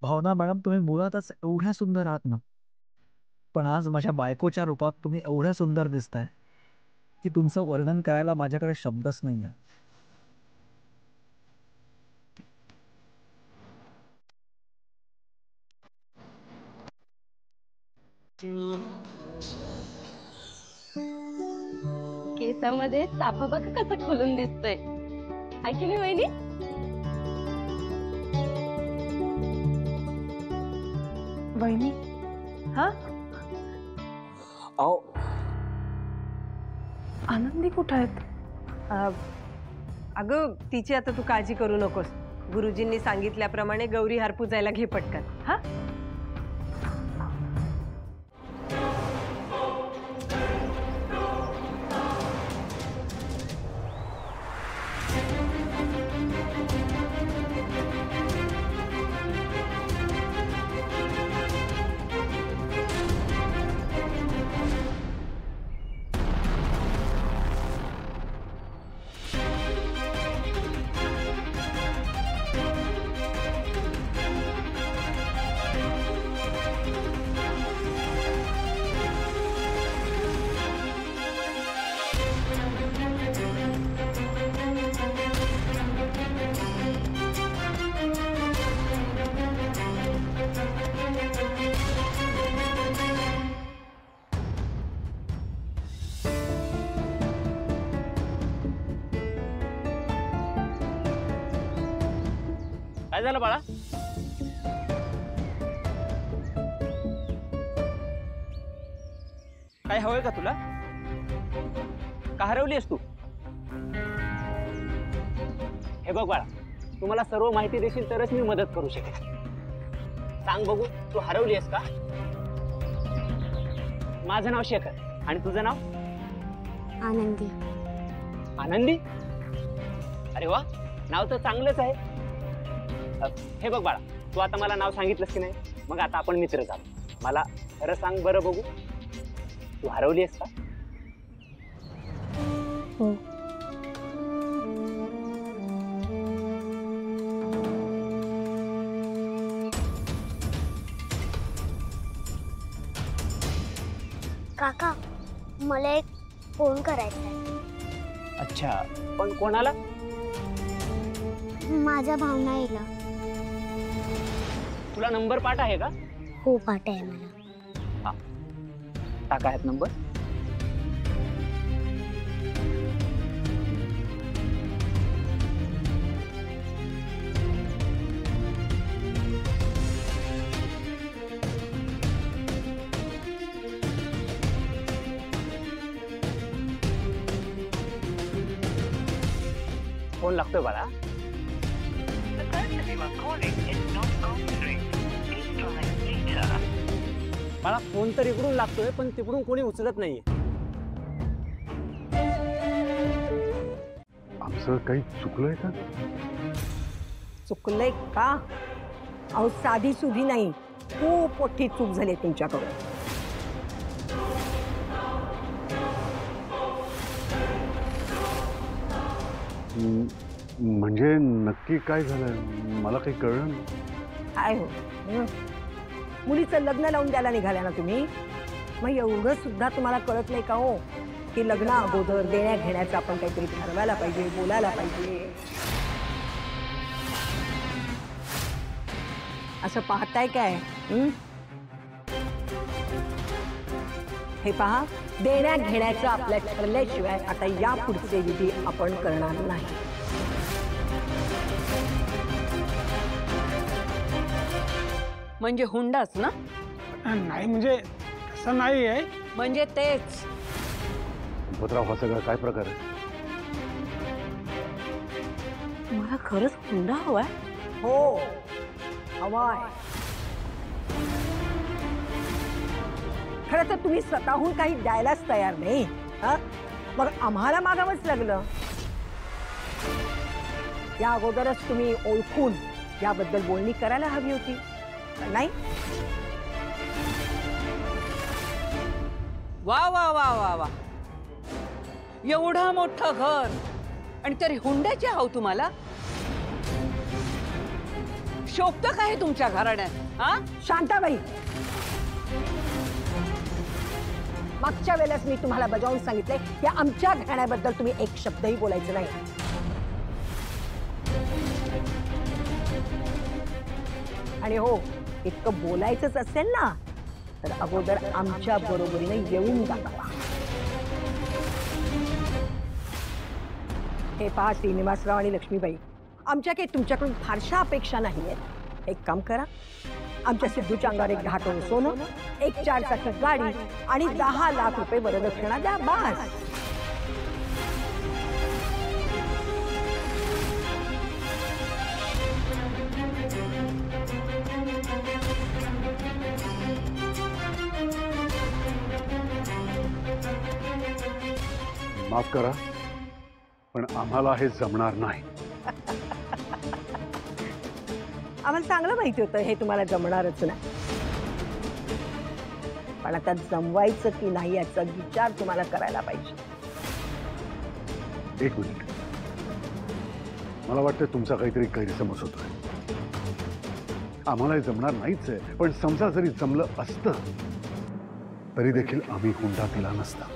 भावना madam, तुम्ही मुळातच एवढ्या सुंदर आहात ना, पण आज माझ्या बायकोच्या रूपात तुम्ही एवढ्या सुंदर दिसताय की तुमचं वर्णन करायला माझ्याकडे शब्दच नाही आहे. केसामध्ये चाफा बघ कसं खुलून दिसतोय. हाय की नाही वहिनी? वहिनी. हा, अहो आनंदी कुठं आहेत? अगं तिची आता तू काळजी करू नकोस. गुरुजींनी सांगितल्याप्रमाणे गौरी हार पुजायला घे पटकन. हा, काय झालं बाळा? काय हवंय का तुला? का हरवली आहेस तू? हे बघ बाळा, तू मला सर्व माहिती देशील तरच मी मदत करू शकेन. सांग बघू, तू हरवली आहेस का? माझं नाव शेखर आणि तुझं नाव? आनंदी. आनंदी? अरे वा, नाव तर चांगलंच आहे. हे बघ बाळा, तू आता मला नाव सांगितलंस की नाही, मग आता आपण मित्र झालो. मला खरं सांग बरं बघू, तू हरवली आहेस का? हो. काका, मला एक फोन करायचा आहे. अच्छा, पण कोणाला? माझ्या भावनाईला. तुला नंबर पाठ आहे का? हो, पाठ आहे मला. टाका आहेत नंबर. फोन लागतोय बाळा. मला फोन तर इकडून लागतोय, पण तिकडून कोणी उचलत नाहीये. आमचं काही चुकलंय का? चुकलंय का? अहो, साधी सुधी नाही, खूप मोठी चूक झाली तुमच्याकडून. म्हणजे नक्की काय झालं मला काही कळलं नाही. काय हो, मुलीचं लग्न लावून द्यायला निघाल्या ना तुम्ही? मग एवढं सुद्धा तुम्हाला कळत नाही का हो, की लग्न अगोदर देण्या घेण्याचं आपण काहीतरी ठरवायला पाहिजे, बोलायला पाहिजे. असं पाहताय काय? हे पहा, देण्या घेण्याचं आपल्या ठरल्याशिवाय आता या पुढचे विधी आपण करणार नाही. म्हणजे हुंडाच ना? नाही म्हणजे असं नाही आहे. म्हणजे तेच. भद्राव, हा सगळा काय प्रकार आहे? मला खरंच हुंडा हवाय. हो, हवाय. खरं तर तुम्ही स्वतःहून काही द्यायलाच तयार नाही. हा, मग आम्हाला मागावंच लागलं. या अगोदरच तुम्ही ओळखून याबद्दल बोलणी करायला हवी होती, नाही? वा वा वा वा वा, एवढं मोठं घर आणि तरी हुंड्याची हाव तुम्हाला? शोभतं का हे तुमच्या घराण्यात? हा, शांताबाई, मागच्या वेळेस मी तुम्हाला बजावून सांगितलंय की आमच्या घराण्याबद्दल तुम्ही एक शब्दही बोलायचं नाही. आणि हो, इतकं बोलायचंच असेल ना तर अगोदर आमच्या बरोबरीने येऊन दाखवा. हे पहा श्रीनिवासराव आणि लक्ष्मीबाई, आमच्या काही तुमच्याकडून फारशा अपेक्षा नाही आहेत. एक काम करा, आमच्या सिद्धूच्या अंगावर एक 10 टन सोनं, एक 4 चाकी गाडी आणि 10 लाख रुपये वरदक्षिणा द्या, बस. माफ करा, पण आम्हाला हे जमणार नाही. आम्हाला चांगलं माहिती होतं हे तुम्हाला जमणारच नाही, पण आता जमवायचं की नाही याचा विचार तुम्हाला करायला पाहिजे. एक मिनिट, मला वाटतं तुमचा काहीतरी गैरसमज होतोय. आम्हाला हे जमणार नाहीच आहे, पण समजा जरी जमलं असतं तरी देखील आम्ही हुंडा दिला नसता.